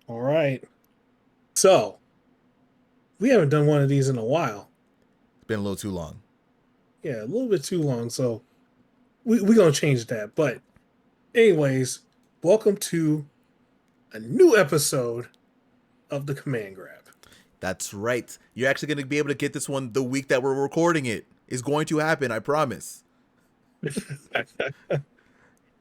All right. So we haven't done one of these in a while. It's been a little too long. Yeah, a little bit too long. So we're gonna change that. But anyways, welcome to a new episode of the Command Grab. That's right. You're actually going to be able to get this one the week that we're recording it. It's going to happen, I promise.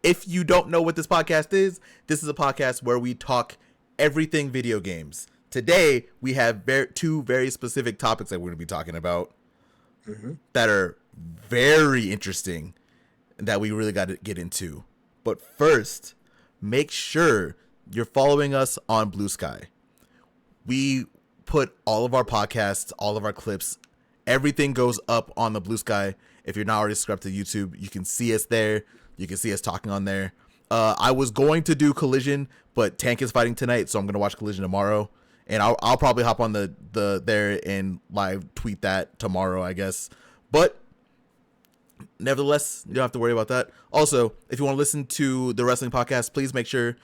If you don't know what this podcast is, this is a podcast where we talk everything video games. Today, we have two very specific topics that we're going to be talking about Mhm. that are very interesting and that we really got to get into. But first, make sure you're following us on Blue Sky. We put all of our podcasts, all of our clips, everything goes up on the Blue Sky. If you're not already subscribed to YouTube, you can see us there. You can see us talking on there. I was going to do Collision, but Tank is fighting tonight, so I'm going to watch Collision tomorrow. And I'll probably hop on the there and live tweet that tomorrow, I guess. But nevertheless, you don't have to worry about that. Also, if you want to listen to the wrestling podcast, please make sure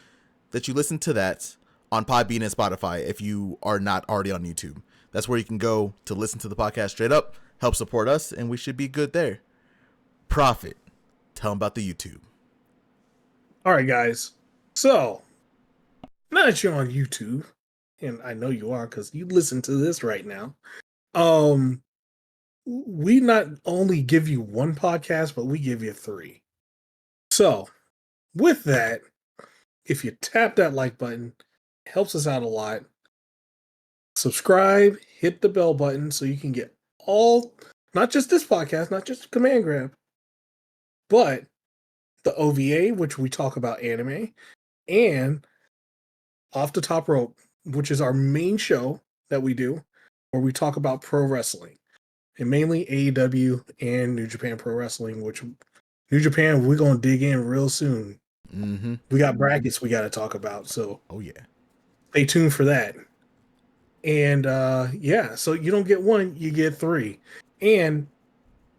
that you listen to that on Podbean and Spotify if you are not already on YouTube. That's where you can go to listen to the podcast straight up, help support us, and we should be good there. Profit. Tell them about the YouTube. All right, guys. So now that you're on YouTube, and I know you are because you listen to this right now. Um, we not only give you one podcast, but we give you three. So with that, if you tap that like button, it helps us out a lot. Subscribe, hit the bell button so you can get all, not just this podcast, not just Command Grab, but the OVA, which we talk about anime, and Off the Top Rope, which is our main show that we do, where we talk about pro wrestling, and mainly AEW and New Japan Pro Wrestling, which New Japan, we're going to dig in real soon. Mm-hmm. We got brackets we got to talk about, so Oh, yeah. stay tuned for that. And yeah, so you don't get one, you get three. And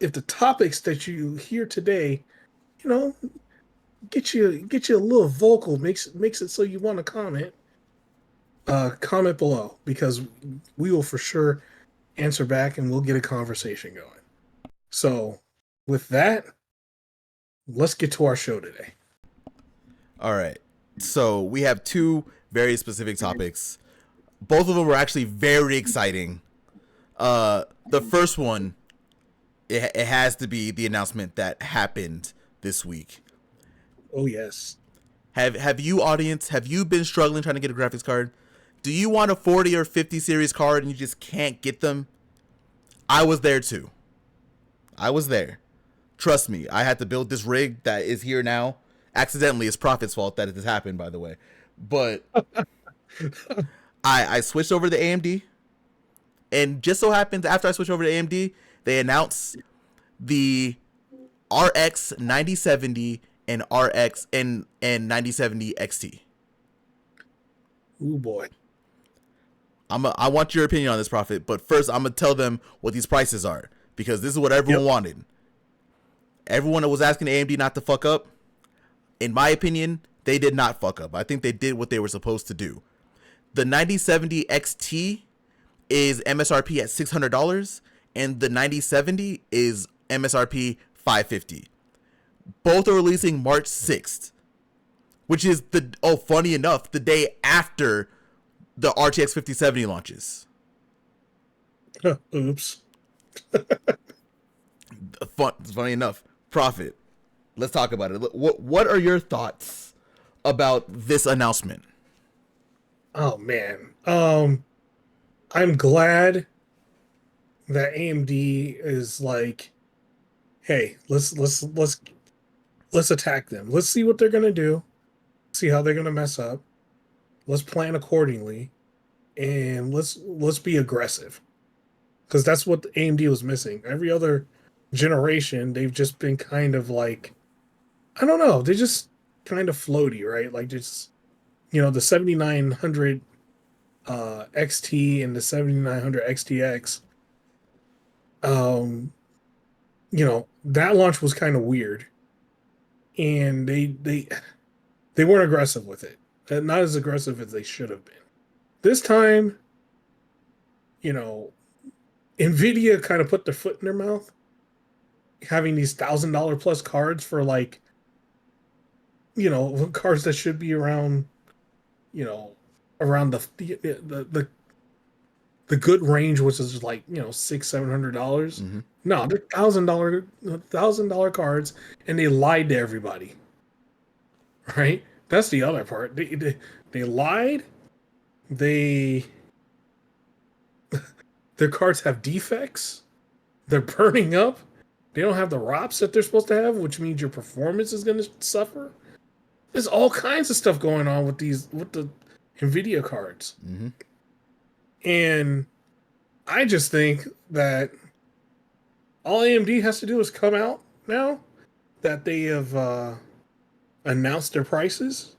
if the topics that you hear today, you know, get you a little vocal, makes it so you want to comment, comment below because we will for sure answer back and we'll get a conversation going. So with that, let's get to our show today. All right. So we have two very specific topics. Both of them were actually very exciting. The first one, it has to be the announcement that happened this week. Oh yes. Have you, audience, have you been struggling trying to get a graphics card? Do you want a 40 or 50 series card and you just can't get them? I was there too. I was there. Trust me, I had to build this rig that is here now. Accidentally, it's Proffitt's fault that it has happened, by the way. But I switched over to AMD, and just so happens after I switched over to AMD, they announced the RX 9070 and RX and 9070 XT. Oh boy. I want your opinion on this, Profit, but first I'm gonna tell them what these prices are because this is what everyone wanted. Everyone that was asking AMD not to fuck up, in my opinion, they did not fuck up. I think they did what they were supposed to do. The 9070 XT is MSRP at $600, and the 9070 is MSRP $550. Both are releasing March 6th, which is funny enough, the day after the RTX 5070 launches. Oops. Funny enough, Profit. Let's talk about it. What are your thoughts about this announcement? Oh man. I'm glad that AMD is like, hey, let's attack them. Let's see what they're gonna do. See how they're gonna mess up. Let's plan accordingly, and let's be aggressive because that's what the AMD was missing. Every other generation, they've just been kind of like, I don't know, they're just kind of floaty, right? Like just the 7900 XT and the 7900 XTX. Um, that launch was kind of weird, and they weren't aggressive with it. Not as aggressive as they should have been. This time, you know, NVIDIA kind of put their foot in their mouth, having these $1,000 plus cards for like, cards that should be around, you know, around the good range, which is like, $600-700. Mm-hmm. No, they're $1,000 cards, and they lied to everybody. Right? That's the other part. They lied. They Their cards have defects. They're burning up. They don't have the ROPS that they're supposed to have, which means your performance is going to suffer. There's all kinds of stuff going on with the NVIDIA cards. Mm-hmm. And I just think that all AMD has to do is come out now that they have announced their prices.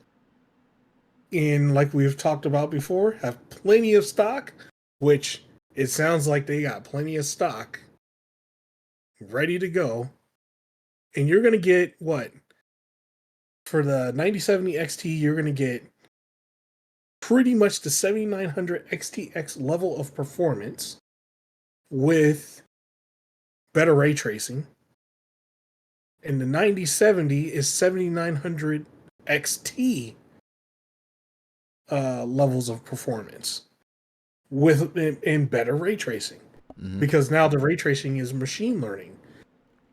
And like we've talked about before, have plenty of stock, which it sounds like they got plenty of stock ready to go. And you're going to get what? For the 9070 XT, you're going to get pretty much the 7900 XTX level of performance with better ray tracing. And the 9070 is 7900 XT levels of performance with in better ray tracing. Mm-hmm. Because now the ray tracing is machine learning.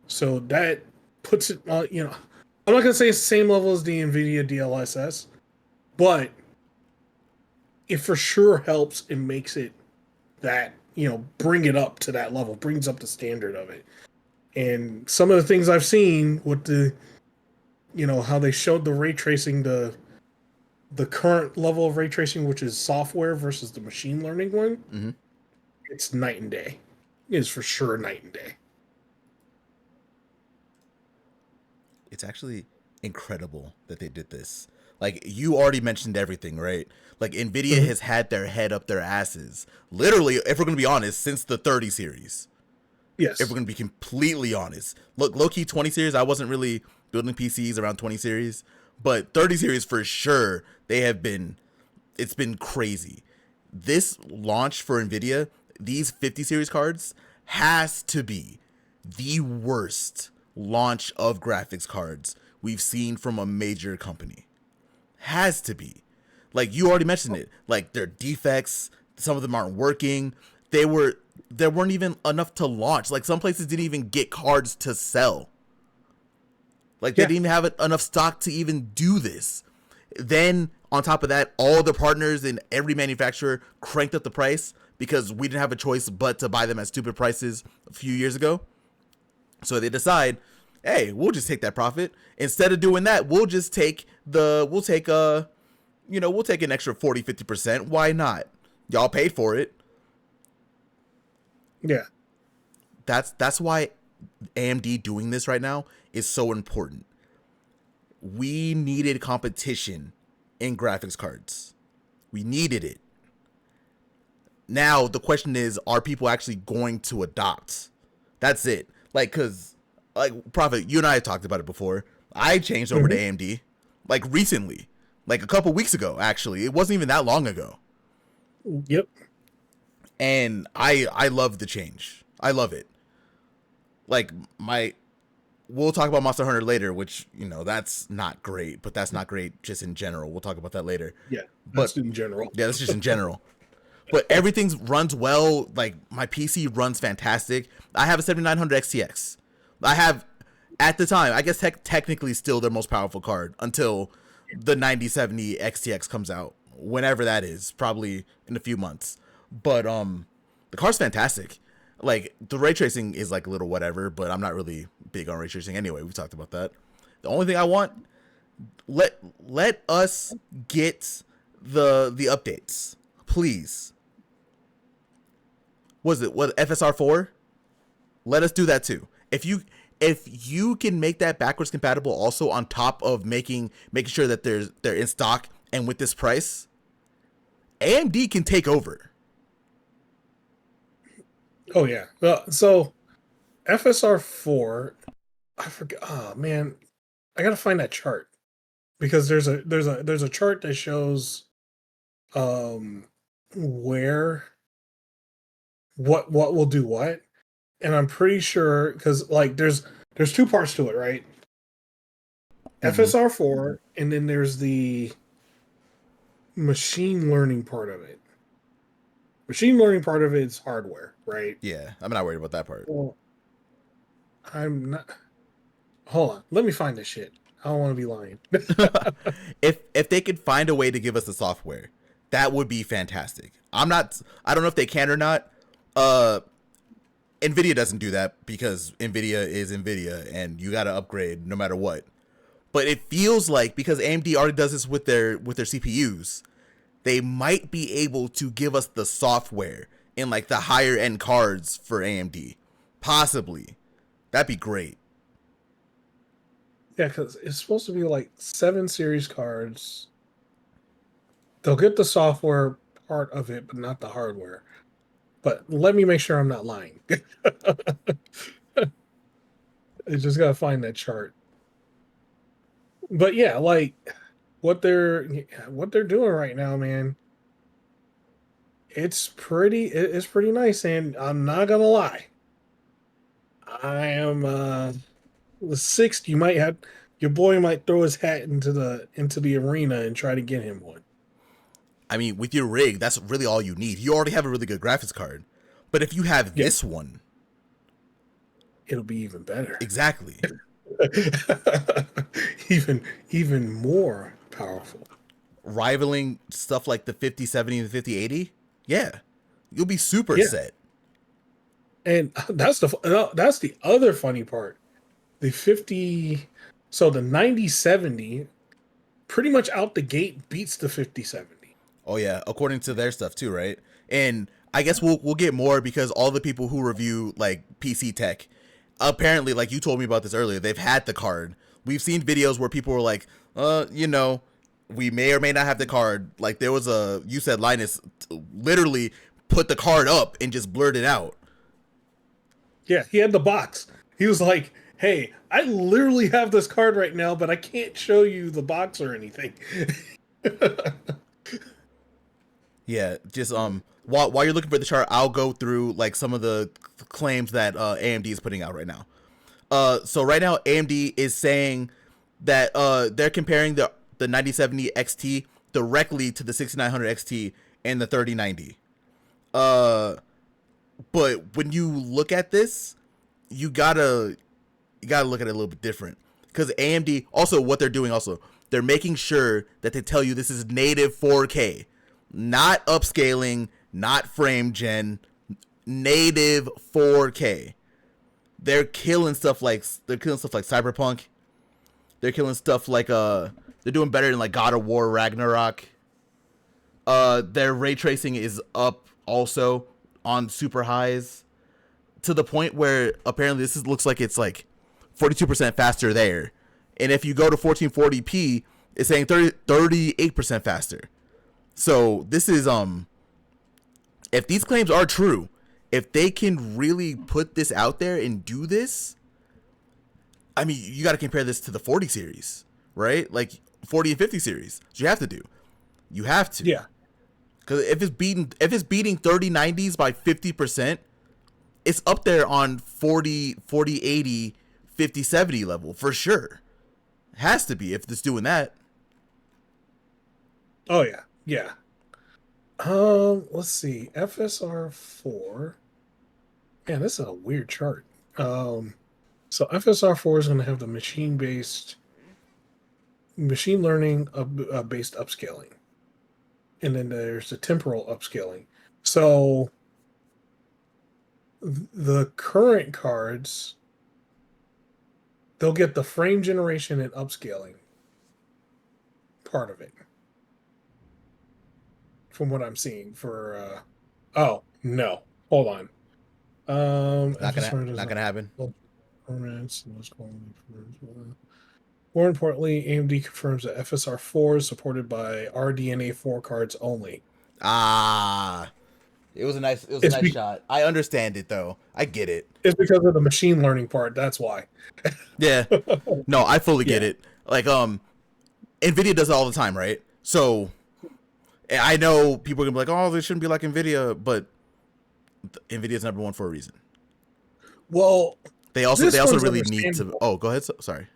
So that puts it on, I'm not going to say it's the same level as the NVIDIA DLSS, but it for sure helps and makes it that, bring it up to that level, brings up the standard of it. And some of the things I've seen with the, how they showed the ray tracing, the current level of ray tracing, which is software versus the machine learning one, Mm-hmm. it's night and day. It is for sure night and day. It's actually incredible that they did this. Like, you already mentioned everything, right? Like, NVIDIA has had their head up their asses. Literally, if we're going to be honest, since the 30 series. Yes. If we're going to be completely honest. Look, low-key 20 series, I wasn't really building PCs around 20 series. But 30 series, for sure, it's been crazy. This launch for NVIDIA, these 50 series cards, has to be the worst launch of graphics cards we've seen from a major company. Has to be. Like, you already mentioned it. Like, their defects, some of them aren't working. There weren't even enough to launch. Like, some places didn't even get cards to sell. Like, they didn't even have enough stock to even do this. Then, on top of that, all the partners and every manufacturer cranked up the price because we didn't have a choice but to buy them at stupid prices a few years ago. So they decide, hey, we'll just take that profit. Instead of doing that, we'll take an extra 40-50%. Why not? Y'all paid for it. Yeah. That's why AMD doing this right now is so important. We needed competition in graphics cards. We needed it. Now the question is, are people actually going to adopt? That's it. Like, cause like Proffitt, you and I have talked about it before. I changed over to AMD like recently, like a couple weeks ago. Actually, it wasn't even that long ago. Yep. And I love the change. I love it. Like, we'll talk about Monster Hunter later, which, that's not great, but that's not great just in general. We'll talk about that later. Yeah, that's in general. Yeah, that's just in general. But everything runs well. Like, my PC runs fantastic. I have a 7900 XTX. I have, at the time, I guess technically still their most powerful card until the 9070 XTX comes out. Whenever that is, probably in a few months. But the card's fantastic. Like, the ray tracing is like a little whatever, but I'm not really big on ray tracing anyway. We've talked about that. The only thing I want, let us get the updates, please. What FSR 4? Let us do that too. If you can make that backwards compatible also on top of making sure that they're in stock and with this price, AMD can take over. Oh yeah. So FSR 4, I forgot. Oh man, I gotta find that chart because there's a chart that shows where what will do what, and I'm pretty sure because like there's two parts to it, right? Mm-hmm. FSR4, and then there's the machine learning part of it. Machine learning part of it is hardware, right? Yeah, I'm not worried about that part. Well, I'm not. Hold on, let me find this shit. I don't want to be lying. If they could find a way to give us the software, that would be fantastic. I don't know if they can or not. Uh NVIDIA doesn't do that because NVIDIA is NVIDIA and you got to upgrade no matter what. But it feels like because AMD already does this with their CPUs, they might be able to give us the software in like the higher end cards for AMD. Possibly. That'd be great. Yeah, because it's supposed to be like 7 series cards. They'll get the software part of it, but not the hardware. But let me make sure I'm not lying. I just gotta find that chart. But yeah, like what they're doing right now, man. It's pretty nice, and I'm not gonna lie. I am the sixth. You might have your boy might throw his hat into the arena and try to get him one. I mean, with your rig, that's really all you need. You already have a really good graphics card. But if you have Yeah, this one, it'll be even better. exactly. even more powerful. Rivaling stuff like the 5070 and the 5080, yeah. You'll be super Yeah, set. and that's the other funny part. The 50, so the 9070 pretty much out the gate beats the 5070. Oh yeah, according to their stuff too, right? And I guess we'll get more because all the people who review like PC tech, apparently, like you told me about this earlier, they've had the card. We've seen videos where people were like, we may or may not have the card. Like there was you said Linus literally put the card up and just blurted out. Yeah, he had the box. He was like, "Hey, I literally have this card right now, but I can't show you the box or anything." Yeah, just while you're looking for the chart, I'll go through like some of the claims that AMD is putting out right now. So right now AMD is saying that they're comparing the 9070 XT directly to the 6900 XT and the 3090. But when you look at this, you gotta look at it a little bit different because AMD also what they're doing also they're making sure that they tell you this is native 4K, not upscaling, not frame gen, native 4K. They're killing stuff like Cyberpunk. They're killing stuff like they're doing better than like God of War Ragnarok. Their ray tracing is up also on super highs to the point where apparently looks like it's like 42% faster there. And if you go to 1440p, it's saying 38% faster. So this is if these claims are true, if they can really put this out there and do this, I mean, you got to compare this to the 40 series, right? Like 40 and 50 series. So you have to do. You have to. Yeah, Cuz if it's beating 3090s by 50%, it's up there on 40 80 50 70 level for sure. Has to be if it's doing that. oh yeah, yeah. Let's see. FSR4. Man, this is a weird chart. So FSR4 is going to have the machine learning based upscaling, and then there's the temporal upscaling. So the current cards, they'll get the frame generation and upscaling part of it, from what I'm seeing. Oh no, hold on. Not gonna happen. Performance, more importantly, AMD confirms that FSR4 is supported by RDNA 4 cards only. Ah, it was a nice It's shot. I understand it though. I get it. it's because of the machine learning part. That's why. Yeah. No, I fully get Yeah. it. Like NVIDIA does it all the time, right? So I know people are gonna be like, "Oh, they shouldn't be like NVIDIA," but NVIDIA's number one for a reason. Well, They this also one's really need to. understandable. Oh, go ahead. Sorry.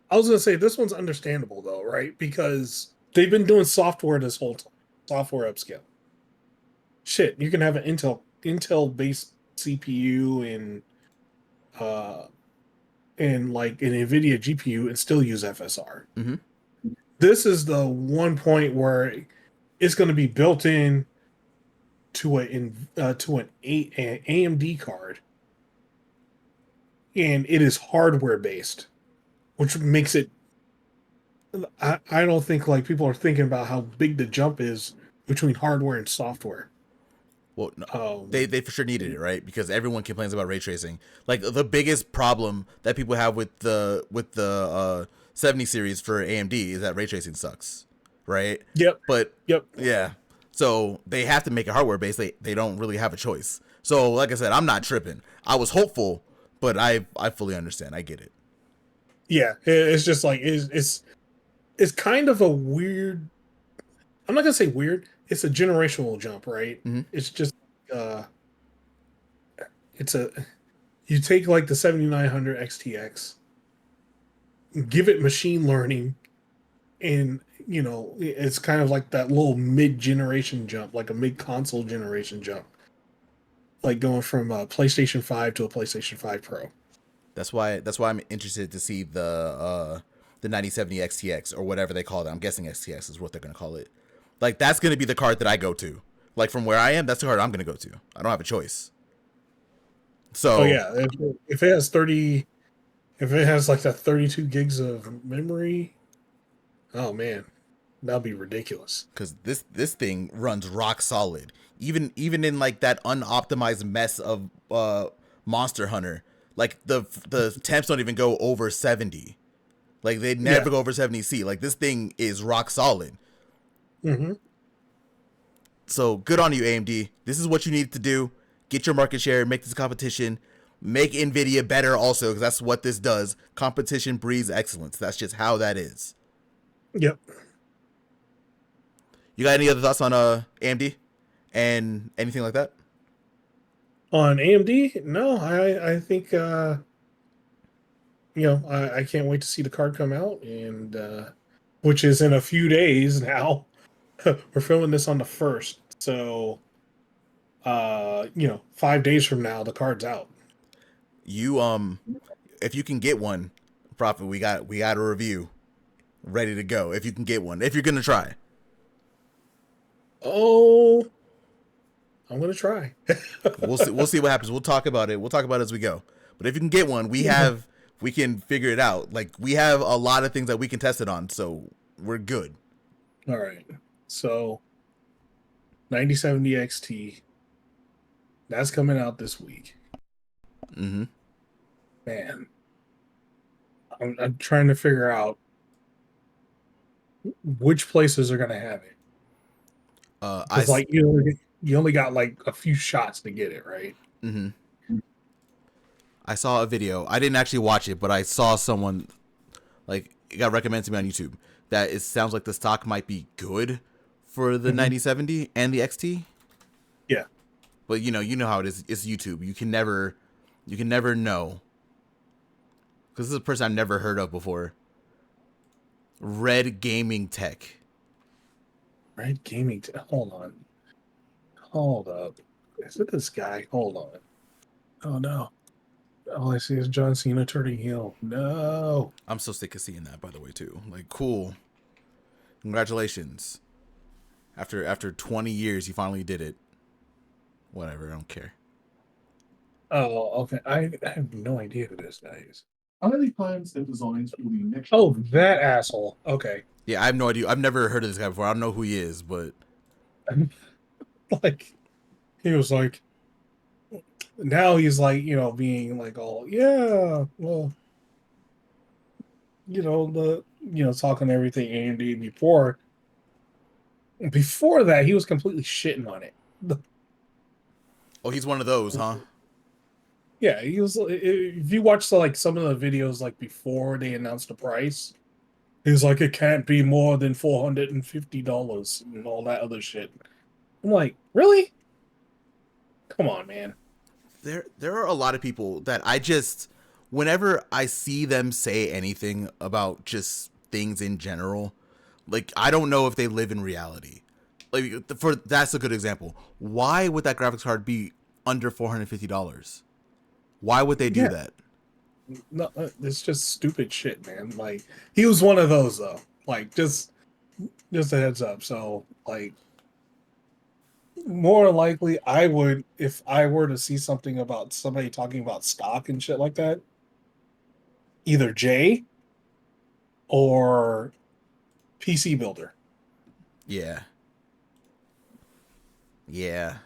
I was gonna say this one's understandable though, right? Because they've been doing software this whole time, software upscale. Shit, you can have an Intel based CPU uh and like an NVIDIA GPU and still use FSR. Mm-hmm. This is the one point where it's going to be built in to an AMD card, and it is hardware based, which makes it. I don't think like people are thinking about how big the jump is between hardware and software. Well, no, Um, they for sure needed it, right? Because everyone complains about ray tracing. Like the biggest problem that people have with the 70 series for AMD is that ray tracing sucks, right? yep, But yep, yeah, so they have to make it hardware based. They don't really have a choice. So like I said, I'm not tripping. I was hopeful, but I fully understand. I get it. yeah. It's just like it's kind of a weird. I'm not gonna say weird. It's a generational jump, right? Mm-hmm. It's just uh, it's a you take like the 7900 XTX, give it machine learning, and it's kind of like that little mid generation jump, like a mid console generation jump, like going from a PlayStation 5 to a PlayStation 5 Pro. That's why I'm interested to see the 9070 XTX or whatever they call it. I'm guessing XTX is what they're gonna call it. Like that's gonna be the card that I go to. Like from where I am, that's the card I'm gonna go to. I don't have a choice. Oh So yeah, if it has 30, if it has like that 32 gigs of memory, oh man, that'll be ridiculous. because this thing runs rock solid, even in like that unoptimized mess of Monster Hunter. Like the temps don't even go over 70. Like they Yeah. never go over 70C. Like this thing is rock solid. Hmm. So good on you, AMD. This is what you need to do. Get your market share, make this competition, make NVIDIA better also, because that's what this does. Competition breeds excellence. That's just how that is. Yep. You got any other thoughts on AMD and anything like that? On AMD, no, I think I can't wait to see the card come out, and which is in a few days now. We're filming this on the first, so 5 days from now the card's out. You if you can get one, Profit, we got a review ready to go. If you can get one, if you're gonna try, Oh, I'm gonna try. we'll see what happens. We'll talk about it. We'll talk about it as we go. But if you can get one, we can figure it out. Like we have a lot of things that we can test it on, so we're good. All right, so 9070 XT that's coming out this week. Mm-hmm. Man, I'm trying to figure out which places are gonna have it I because like you only got like a few shots to get it right. mm-hmm. I saw a video. I didn't actually watch it, but I saw someone like it got recommended to me on YouTube that it sounds like the stock might be good for the Mhm. 9070 and the XT. Yeah. But you know how it is. It's YouTube. You can never know. Because this is a person I've never heard of before. Red Gaming Tech. Right, gaming. Hold on. Hold up. Is it this guy? Hold on. Oh no. All I see is John Cena turning heel. No. I'm so sick of seeing that, by the way, too. Like, cool. Congratulations. After 20 years, you finally did it. Whatever, I don't care. Oh, okay. I have no idea who this guy is. Are the plans and designs for the next? Oh, that asshole. Okay. Yeah, I have no idea. I've never heard of this guy before. I don't know who he is, but Like he was like now he's like, being like all, yeah, well, talking everything AMD before that he was completely shitting on it. oh, he's one of those, huh? Yeah, he was. If you watch like some of the videos like before they announced the price, He's like, it can't be more than $450 and all that other shit. I'm like, really? Come on, man. There are a lot of people that I just, whenever I see them say anything about just things in general, like I don't know if they live in reality. Like for that's a good example. Why would that graphics card be under $450? Why would they do Yeah, that? no, it's just stupid shit, man. Like he was one of those though. Like just a heads up. So like more likely I would if I were to see something about somebody talking about stock and shit like that, either Jay or PC Builder. Yeah, yeah.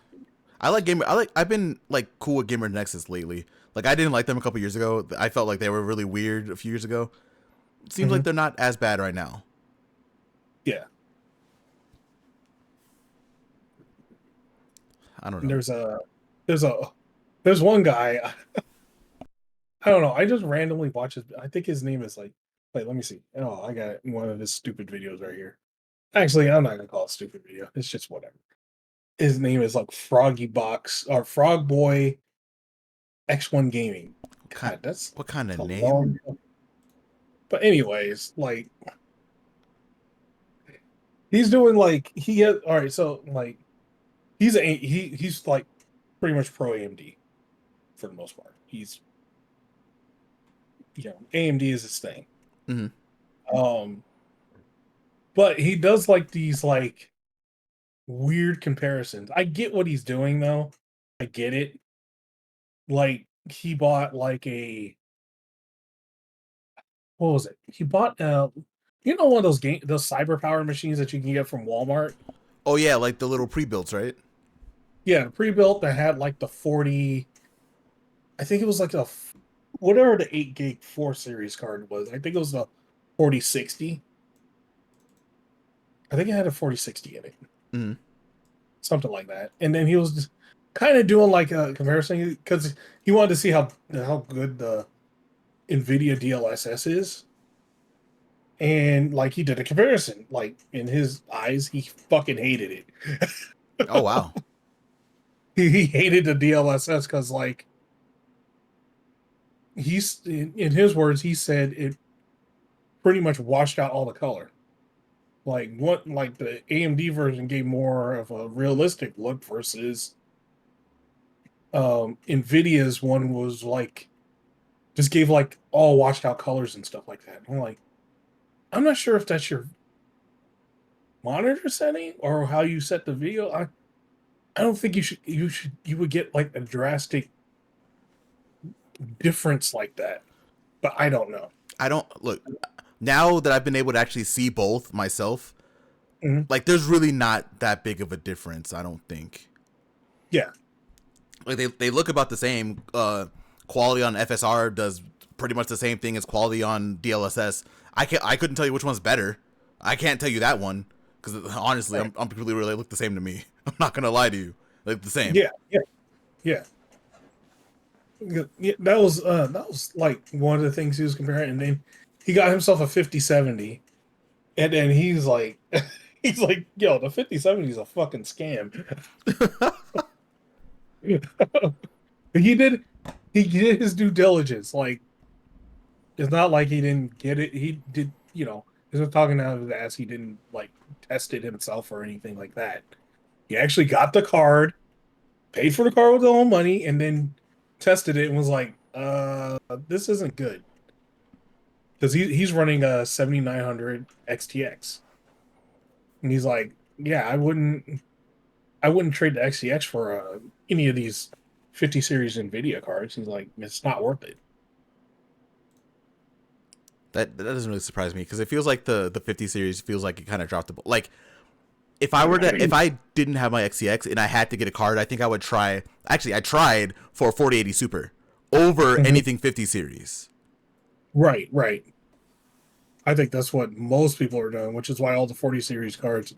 I like gamer. I like. I've been like cool with Gamer Nexus lately. Like I didn't like them a couple years ago. I felt like they were really weird a few years ago. It seems like Hmm. they're not as bad right now. Yeah. I don't And know. there's a there's one guy, I don't know, I just randomly watch his I think his name is like wait, let me see. Oh, I got one of his stupid videos right here. Actually, I'm not gonna call it stupid video. It's just whatever. His name is like Froggy Box or Frog Boy X1 Gaming. What kind? God, that's What kind of a name? long. But anyways, like he's doing like he has all right. So like he's like pretty much pro AMD for the most part. He's AMD is his thing. Mm-hmm. Um, but he does like these like weird comparisons. I get what he's doing though. I get it. Like he bought like a what was it? He bought one of those cyber power machines that you can get from Walmart. Oh yeah, like the little pre-builds, right? Yeah, pre-built that had like the 40, I think it was like whatever the 8 gig 4 series card was. I think it was the 4060. I think it had a 4060 in it. Mm-hmm. Something like that. And then he was kind of doing like a comparison because he wanted to see how good the NVIDIA DLSS is. And like he did a comparison. Like in his eyes, he fucking hated it. Oh wow. He hated the DLSS because like he's in his words, he said it pretty much washed out all the color. Like the AMD version gave more of a realistic look versus Nvidia's one was like just gave like all washed out colors and stuff like that. I'm like, I'm not sure if that's your monitor setting or how you set the video. I don't think you would get like a drastic difference like that. But I don't know. I don't look now that I've been able to actually see both myself. Mhm. Like, there's really not that big of a difference. I don't think. Yeah. Like they look about the same. Quality on FSR does pretty much the same thing as quality on DLSS. I couldn't tell you which one's better. I can't tell you that one because honestly, Right. I'm completely really look the same to me. I'm not gonna lie to you, they look the same. Yeah. Yeah. Yeah. Yeah, that was like one of the things he was comparing, and then he got himself a 5070, and then he's like, he's like, yo, the 5070 is a fucking scam. he did he did his due diligence. Like it's not like he didn't get it. He did, he's not talking out of his ass. He didn't like test it himself or anything like that. He actually got the card, paid for the card with his own money, and then tested it and was like, this isn't good. Because he's running a 7900 XTX. And he's like, yeah, I wouldn't trade the XTX for any of these 50 series Nvidia cards. He's like, it's not worth it. That doesn't really surprise me because it feels like the 50 series feels like it kind of dropped the ball. Like if I didn't have my XCX and I had to get a card, I think I would try. Actually, I tried for a 4080 Super over Mhm. anything 50 series. Right, right. I think that's what most people are doing, which is why all the 40 series cards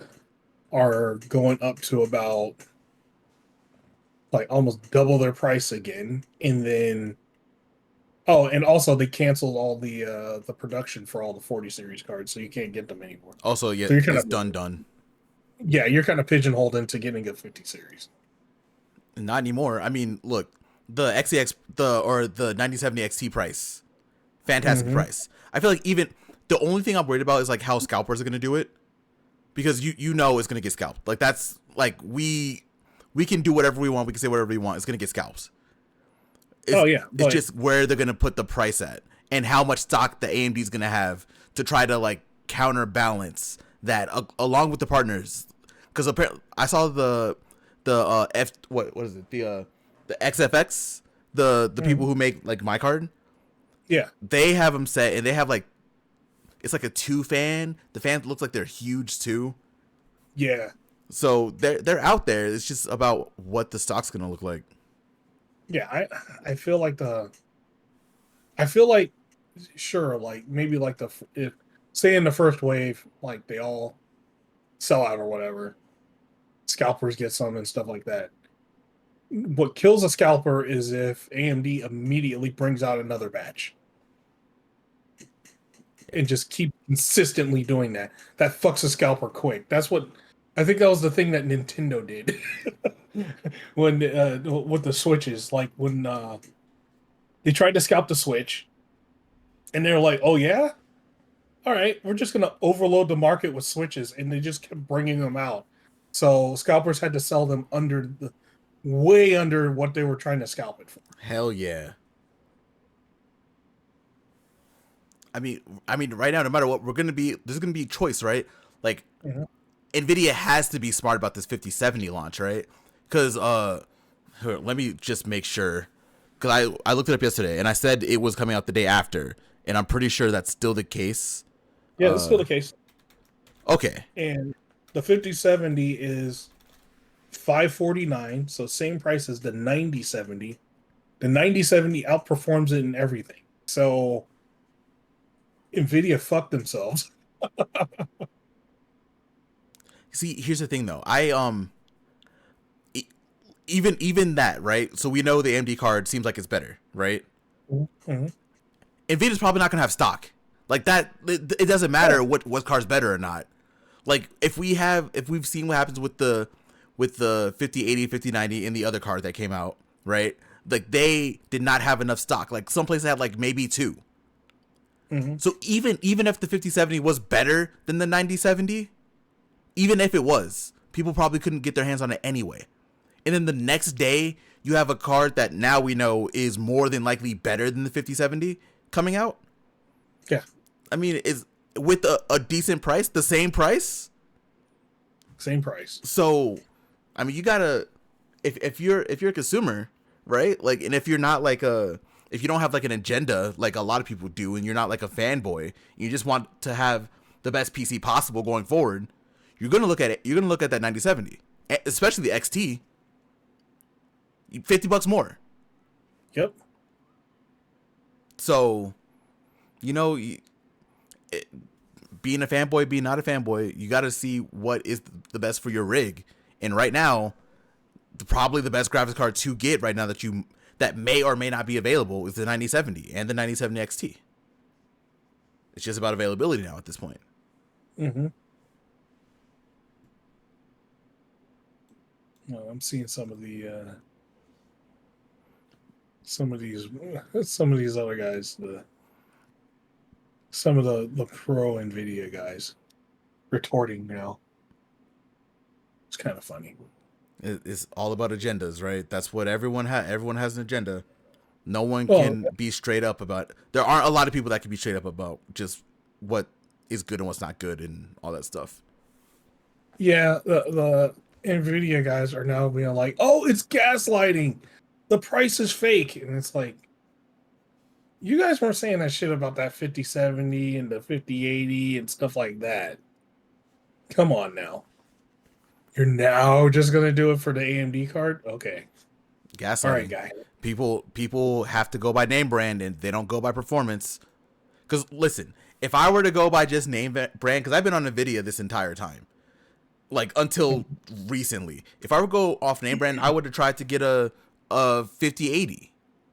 are going up to about like almost double their price again. And then Oh, and also they canceled all the production for all the 40 series cards, so you can't get them anymore. Also, yeah, So you're kind it's of done. yeah, you're kind of pigeonholed into getting a 50 series. Not anymore. I mean, look, the XEX the 9070 XT price, fantastic Mm-hmm. price. I feel like even the only thing I'm worried about is like how scalpers are gonna do it, because you know it's gonna get scalped. Like that's like we can do whatever we want. We can say whatever we want. It's gonna get scalps. Oh It's yeah, it's but just where they're gonna put the price at and how much stock the AMD is gonna have to try to like counterbalance that along with the partners. Because apparently I saw the F what is it the XFX the people who make like my card, yeah, they have them set and they have like it's like a 2 fan. The fan looks like they're huge too. yeah, So they're out there. It's just about what the stock's gonna look like. yeah. I feel like I feel like sure, like maybe like if say in the first wave, like they all sell out or whatever, scalpers get some and stuff like that. What kills a scalper is if AMD immediately brings out another batch and just keep consistently doing that. That fucks a scalper quick. That's what I think that was the thing that Nintendo did when with the Switches. Like when they tried to scalp the Switch, and they were like, "Oh yeah, all right, we're just gonna overload the market with Switches," and they just kept bringing them out. So scalpers had to sell them way under what they were trying to scalp it for. Hell yeah. I mean, right now, no matter what, there's gonna be choice, right? Like, Mhm. NVIDIA has to be smart about this 5070 launch, right? Because here, let me just make sure, because I looked it up yesterday and I said it was coming out the day after, and I'm pretty sure that's still the case. Yeah, that's still the case. Okay, And the 5070 is 549, so same price as the 9070. The 9070 outperforms it in everything. So Nvidia fucked themselves. see, here's the thing though. Even that, right? So we know the AMD card seems like it's better, right? Mhm. Nvidia's probably not gonna have stock like that. It doesn't matter what car's better or not. Like if we've seen what happens with the 5080, 5090 and the other card that came out, right? Like they did not have enough stock. Like some places had like maybe two. Mhm. So even if the 5070 was better than the 9070, even if it was, people probably couldn't get their hands on it anyway. And then the next day, you have a card that now we know is more than likely better than the 5070 coming out. Yeah, I mean, is with a decent price, the same price. same price. So, I mean, you gotta if you're a consumer, right? Like, and if you're not like if you don't have like an agenda like a lot of people do, and you're not like a fanboy, you just want to have the best PC possible going forward. You're gonna look at it. You're gonna look at that 9070, especially the XT. $50 more. Yep. So, you know, being a fanboy, being not a fanboy, you got to see what is the best for your rig. And right now, probably the best graphics card to get right now that may or may not be available is the 9070 and the 9070 XT. It's just about availability now at this point. Mm-hmm. I'm seeing some of these other guys, some of the pro NVIDIA guys retorting now. It's kind of funny. It's all about agendas, right? That's what everyone has. Everyone has an agenda. No one Well, can be straight up about. There aren't a lot of people that can be straight up about just what is good and what's not good and all that stuff. yeah, the NVIDIA guys are now being like, "Oh, it's gaslighting. The price is fake," and it's like, you guys weren't saying that shit about that 5070 and the 5080 and stuff like that. Come on now. You're now just gonna do it for the AMD card? Okay. Gaslighting. All right, guy. People have to go by name brand and they don't go by performance. Because listen, if I were to go by just name brand, because I've been on NVIDIA this entire time, like until recently, if I would go off name brand, I would have tried to get a 5080,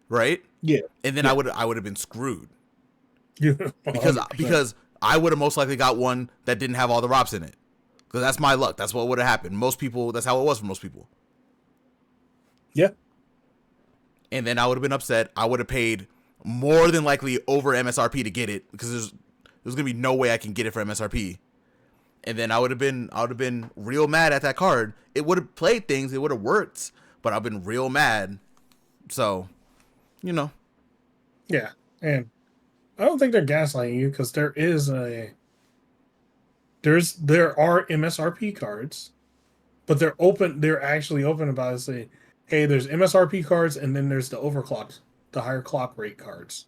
right? Yeah. and then I would have been screwed Yeah. because 100%. because I would have most likely got one that didn't have all the ROPs in it. Because that's my luck. That's what would have happened. Most people, that's how it was for most people. Yeah. And then I would have been upset. I would have paid more than likely over MSRP to get it because there's gonna be no way I can get it for MSRP. And then I would have been real mad at that card. It would have played things. It would have worked, but I've been real mad. So, you know. Yeah, and I don't think they're gaslighting you because there are MSRP cards, but they're open. They're actually open about it. Say, hey, there's MSRP cards, and then there's the overclocked, the higher clock rate cards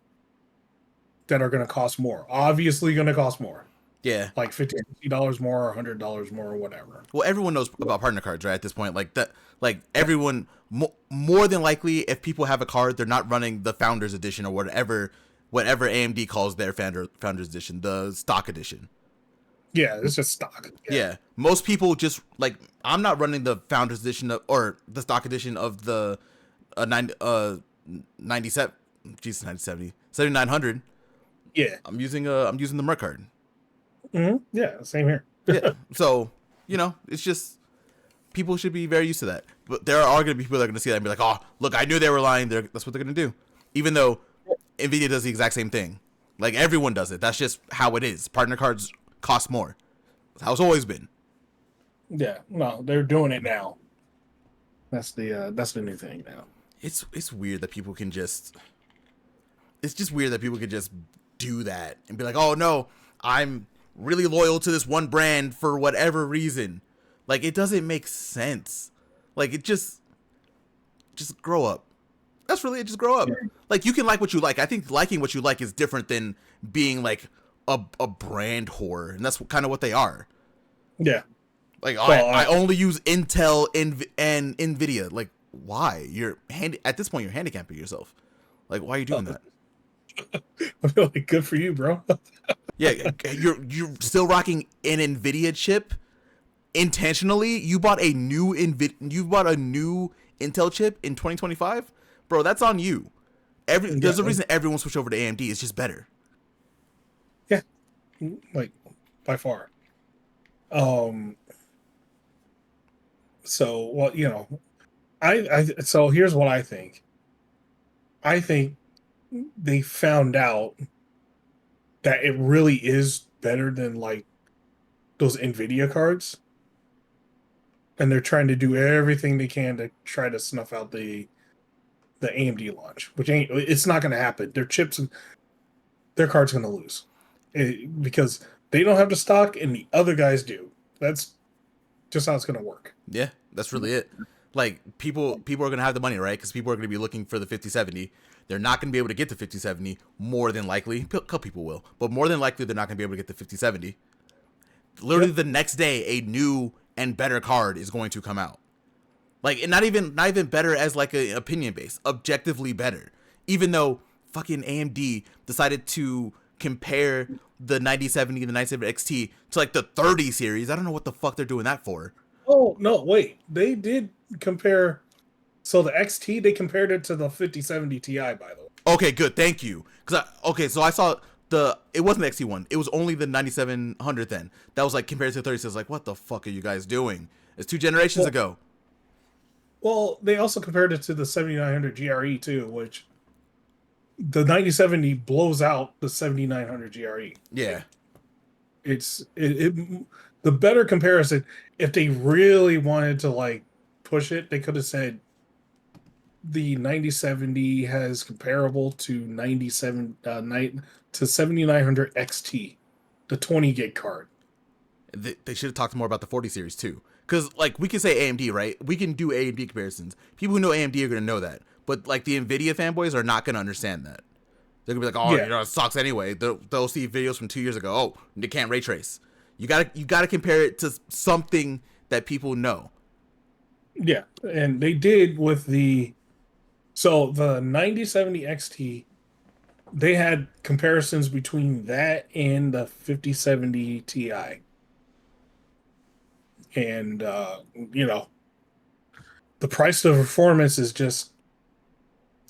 that are going to cost more. Obviously, going to cost more. Yeah. Like $50 more, or $100 more, or whatever. Well, everyone knows about partner cards, right? At this point, like that, like everyone, more than likely, if people have a card, they're not running the Founders Edition or whatever AMD calls their Founders Edition, the stock edition. Yeah, it's just stock. Yeah. Most people just like, I'm not running the Founders Edition or the stock edition of the 97, Jesus, 970, 7900. Yeah. I'm using the Merc card. Mm-hmm. Yeah, same here. Yeah. So, you know, it's just people should be very used to that. But there are going to be people that are going to see that and be like, oh, look, I knew they were lying. That's what they're going to do. Even though NVIDIA does the exact same thing. Like, everyone does it. That's just how it is. Partner cards cost more. That's how it's always been. Yeah, no, they're doing it now. That's the new thing now. It's weird that people can just... It's just weird that people could just do that and be like, oh, no, I'm really loyal to this one brand for whatever reason. Like, it doesn't make sense. Like, it just grow up. That's really it. Just grow up. Like, you can like what you like. I think liking what you like is different than being like a brand whore, and that's kind of what they are. Yeah. Like, I only use Intel and NVIDIA. Like, why? At this point, you're handicapping yourself. Like, why are you doing that? I feel like good for you, bro. Yeah, you're still rocking an NVIDIA chip intentionally. You bought a new Intel chip in 2025, bro. That's on you. There's a reason everyone switched over to AMD. It's just better. Yeah, like by far. So, well, you know, so here's what I think. I think they found out that it really is better than like those NVIDIA cards, and they're trying to do everything they can to try to snuff out the AMD launch, which it's not going to happen. Their card's going to lose because they don't have the stock and the other guys do. That's just how it's going to work. Yeah, that's really it. Like, people are going to have the money, right? Because people are going to be looking for the 5070. They're not going to be able to get the 5070, more than likely. A couple people will, but more than likely, they're not going to be able to get the 5070. Literally, the next day, a new and better card is going to come out. Like, and not even better as like an opinion base, objectively better. Even though fucking AMD decided to compare the 9070 and the 970 XT to like the 30 series. I don't know what the fuck they're doing that for. Oh no, wait. They did compare. So the XT, they compared it to the 5070 Ti, by the way. Okay, good. Thank you. So I saw it wasn't the XT one. It was only the 9700 then. That was like compared to the 30. So I was like, what the fuck are you guys doing? It's 2 generations ago. Well, they also compared it to the 7900 GRE too, which the 9070 blows out the 7900 GRE. Yeah. The better comparison, if they really wanted to like push it, they could have said the 9070 has comparable to 7900 XT, the 20 gig card. They should have talked more about the 40 series too. Because, like, we can say AMD, right? We can do AMD comparisons. People who know AMD are going to know that. But, like, the NVIDIA fanboys are not going to understand that. They're going to be like, oh, you know, it sucks anyway. They'll see videos from 2 years ago. Oh, they can't ray trace. You gotta compare it to something that people know. Yeah, and they did with the 9070 XT, they had comparisons between that and the 5070 Ti. And, you know, the price of performance is just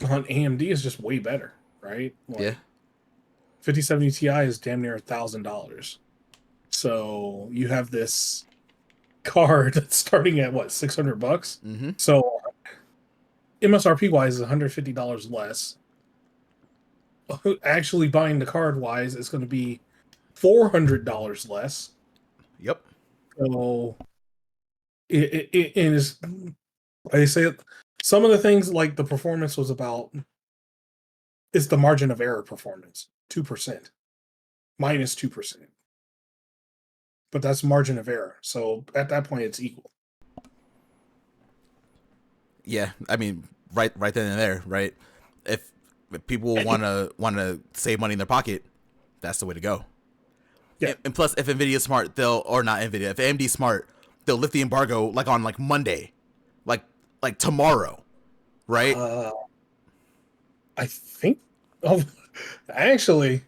on AMD is just way better, right? Yeah. 5070 Ti is damn near $1,000. So you have this card that's starting at what, $600? Mm-hmm. So MSRP wise is $150 less. Actually buying the card wise is going to be $400 less. Yep. So it is, I say some of the things like the performance was about, it's the margin of error performance, 2%, minus 2%. But that's margin of error. So at that point, it's equal. Yeah, I mean, right then and there, right? If people want to save money in their pocket, that's the way to go. Yeah. And plus, if NVIDIA's smart, or not NVIDIA, if AMD's smart, they'll lift the embargo like on like Monday, like tomorrow, right? I think. Oh, actually,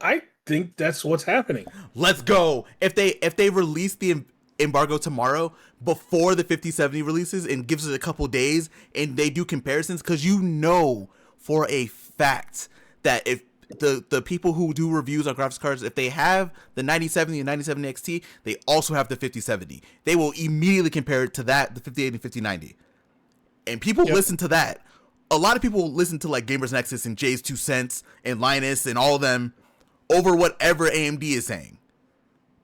I think that's what's happening. Let's go. If they release the embargo tomorrow before the 5070 releases and gives it a couple days and they do comparisons, because you know for a fact that if the people who do reviews on graphics cards, if they have the 9070 and 9070 XT, they also have the 5070. They will immediately compare it to that, the 5080 and 5090. And people listen to that. A lot of people listen to like Gamers Nexus and Jay's 2 Cents and Linus and all of them over whatever AMD is saying.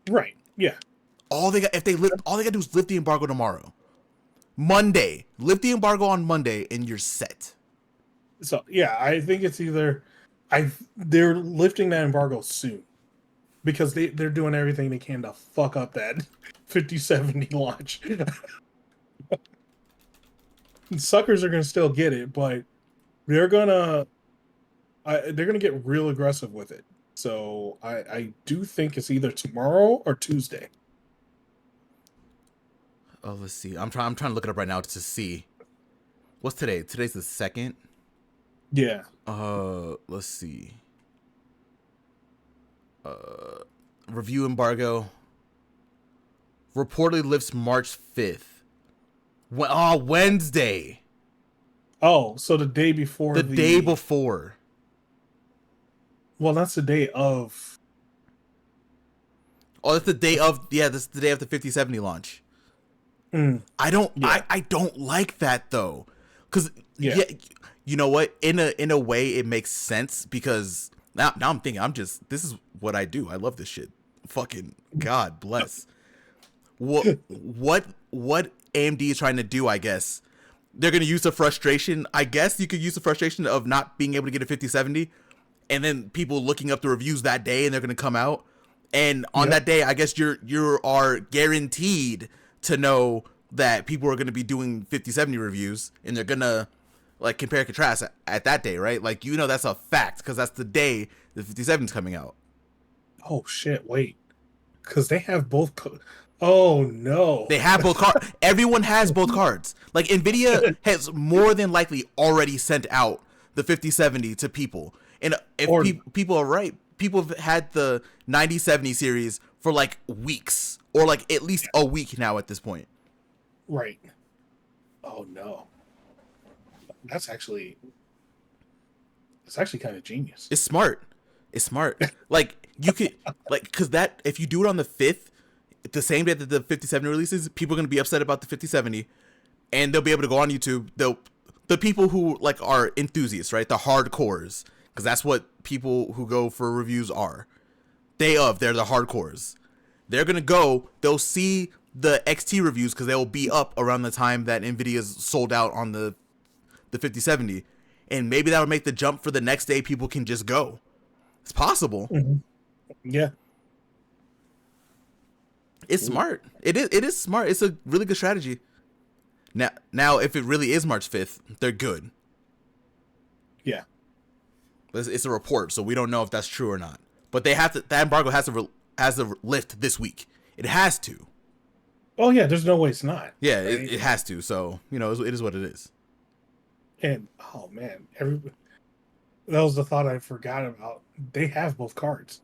Right. Yeah. All they got to do is lift the embargo tomorrow. Monday. Lift the embargo on Monday and you're set. So yeah, I think it's either they're lifting that embargo soon because they're doing everything they can to fuck up that 5070 launch. Suckers are gonna still get it, but they're gonna get real aggressive with it. So I do think it's either tomorrow or Tuesday. Oh, let's see. I'm trying to look it up right now to see. What's today? Today's the 2nd. Yeah. Let's see. Review embargo reportedly lifts March 5th. Wednesday. Oh, so the day before the day before. Well, that's the day of. Oh, that's the day of. Yeah, this is the day of the 5070 launch. I don't like that though, because you know what? In a way, it makes sense because now I'm thinking this is what I do. I love this shit. Fucking God bless. What AMD is trying to do? I guess they're gonna use the frustration. I guess you could use the frustration of not being able to get a 5070, and then people looking up the reviews that day, and they're gonna come out. And on that day, I guess you are guaranteed to know that people are going to be doing 5070 reviews and they're going to like compare and contrast at that day, right? Like, you know, that's a fact because that's the day the 57 is coming out. Oh shit, wait. Because they have both oh no. They have both cards. Everyone has both cards. Like NVIDIA has more than likely already sent out the 5070 to people. And if people are right, people have had the 9070 series for like weeks or like at least a week now at this point. Right. Oh no. That's actually kind of genius. It's smart. Like you could because that if you do it on the 5th, the same day that the 5070 releases, people are going to be upset about the 5070 and they'll be able to go on YouTube. The people who like are enthusiasts, right? The hardcores, because that's what people who go for reviews are. They're the hardcores. They're going to go, they'll see the XT reviews because they'll be up around the time that NVIDIA's sold out on the 5070. And maybe that'll make the jump for the next day people can just go. It's possible. Mm-hmm. Yeah. It's smart. It is smart. It's a really good strategy. Now, if it really is March 5th, they're good. Yeah. It's a report, so we don't know if that's true or not. But they have to. That embargo has to lift this week. It has to. Oh yeah, there's no way it's not. Yeah, right? it has to. So it is what it is. And oh man, that was the thought I forgot about. They have both cards.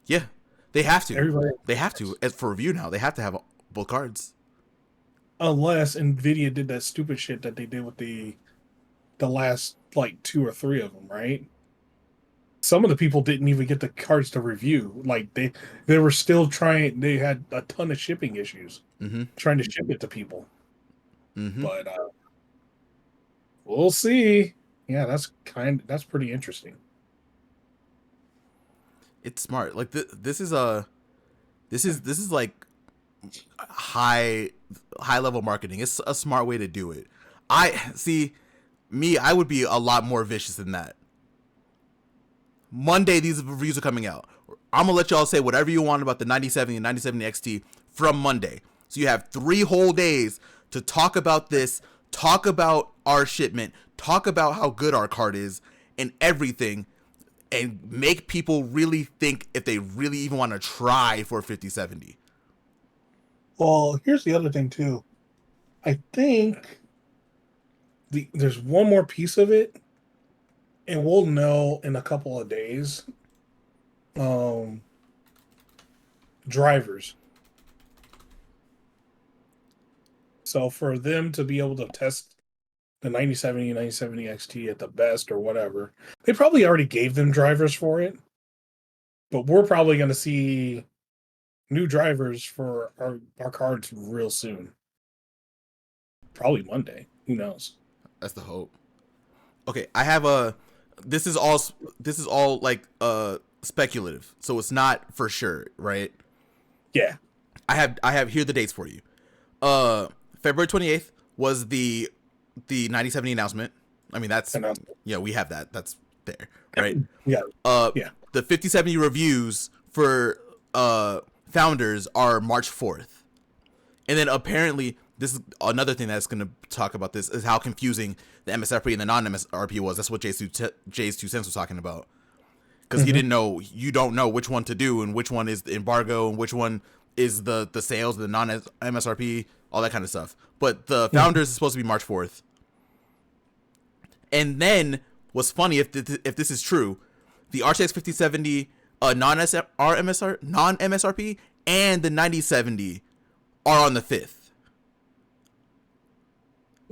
Yeah, they have to. Everybody they have to. As for review now, they have to have both cards. unless NVIDIA did that stupid shit that they did with the last like 2 or 3 of them, right? Some of the people didn't even get the cards to review. Like they were still trying. They had a ton of shipping issues Mm-hmm. trying to ship it to people. Mm-hmm. But we'll see. Yeah, that's pretty interesting. It's smart. Like this is like high level marketing. It's a smart way to do it. I see me. I would be a lot more vicious than that. Monday, these reviews are coming out. I'm gonna let y'all say whatever you want about the 9070 and 9070 XT from Monday. So you have 3 whole days to talk about this, talk about our shipment, talk about how good our card is, and everything, and make people really think if they really even want to try for 5070. Well, here's the other thing too. I think there's one more piece of it, and we'll know in a couple of days. Drivers. So for them to be able to test the 9070, 9070 XT at the best or whatever, they probably already gave them drivers for it. But we're probably going to see new drivers for our cards real soon. Probably Monday. Who knows? That's the hope. Okay, I have a. This is all like speculative, so it's not for sure, right? Yeah. I have here the dates for you. February 28th was the 9070 announcement. I mean that's yeah, we have that. That's there, right? Yeah. Yeah. The 5070 reviews for founders are March 4th. And then apparently this is another thing that's going to talk about this is how confusing the MSRP and the non-MSRP was. That's what Jay's 2 cents was talking about. Because he didn't know, you don't know which one to do and which one is the embargo and which one is the sales, the non-MSRP, all that kind of stuff. But the founders is supposed to be March 4th. And then what's funny, if this is true, the RTX 5070 non-MSRP and the 9070 are on the 5th.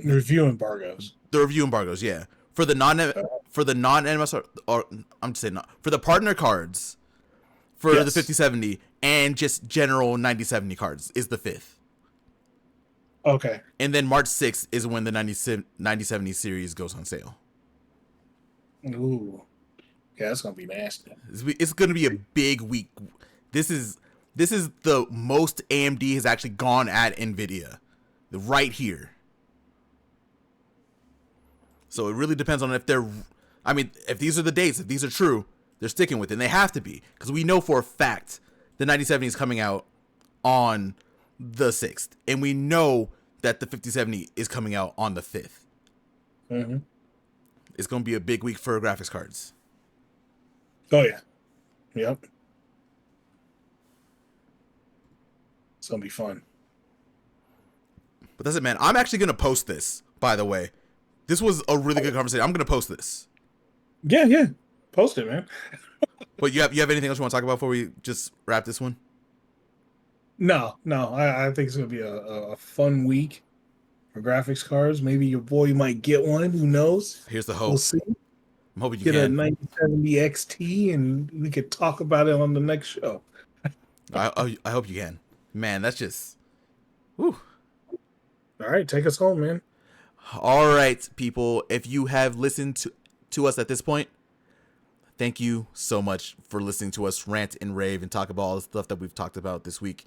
Review embargoes. The review embargoes, yeah. For the non-MSR, or I'm just saying not for the partner cards, for the 5070 and just general 9070 cards is the 5th. Okay. And then March 6th is when the 9070 series goes on sale. Ooh. Yeah, that's gonna be nasty. It's gonna be a big week. This is the most AMD has actually gone at NVIDIA, right here. So it really depends on if they're, I mean, if these are the dates, if these are true, they're sticking with it, and they have to be, because we know for a fact the 9070 is coming out on the 6th, and we know that the 5070 is coming out on the 5th. Mm-hmm. It's going to be a big week for graphics cards. Oh, yeah. Yep. It's going to be fun. But that's it, man. I'm actually going to post this, by the way. This was a really good conversation. I'm going to post this. Yeah. Post it, man. But you have anything else you want to talk about before we just wrap this one? No. I think it's going to be a fun week for graphics cards. Maybe your boy might get one. Who knows? Here's the hope. We'll see. I'm hoping you get can. a 9070 XT, and we could talk about it on the next show. I hope you can. Man, that's just... Whew. All right, take us home, man. All right, people. If you have listened to us at this point, thank you so much for listening to us rant and rave and talk about all the stuff that we've talked about this week.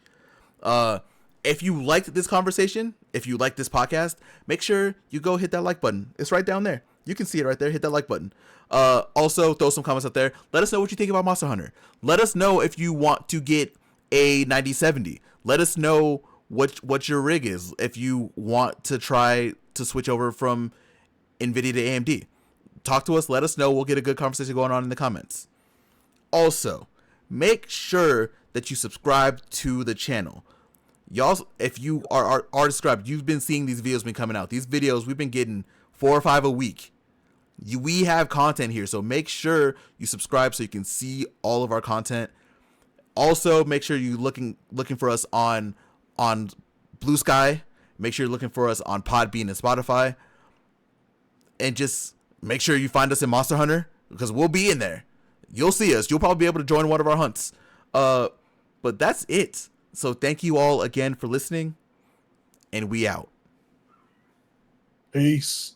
If you liked this conversation, if you like this podcast, make sure you go hit that like button. It's right down there. You can see it right there. Hit that like button. Also, throw some comments out there. Let us know what you think about Monster Hunter. Let us know if you want to get a 9070. Let us know what your rig is. If you want to try to switch over from NVIDIA to AMD, talk to us. Let us know. We'll get a good conversation going on in the comments. Also, make sure that you subscribe to the channel. Y'all, if you are subscribed, you've been seeing these videos been coming out. These videos, we've been getting 4 or 5 a week. We have content here, so make sure you subscribe so you can see all of our content. Also, make sure you looking for us on Blue Sky Make sure you're looking for us on Podbean and Spotify. And just make sure you find us in Monster Hunter, because we'll be in there. You'll see us. You'll probably be able to join one of our hunts. But that's it. So thank you all again for listening, and we out. Peace.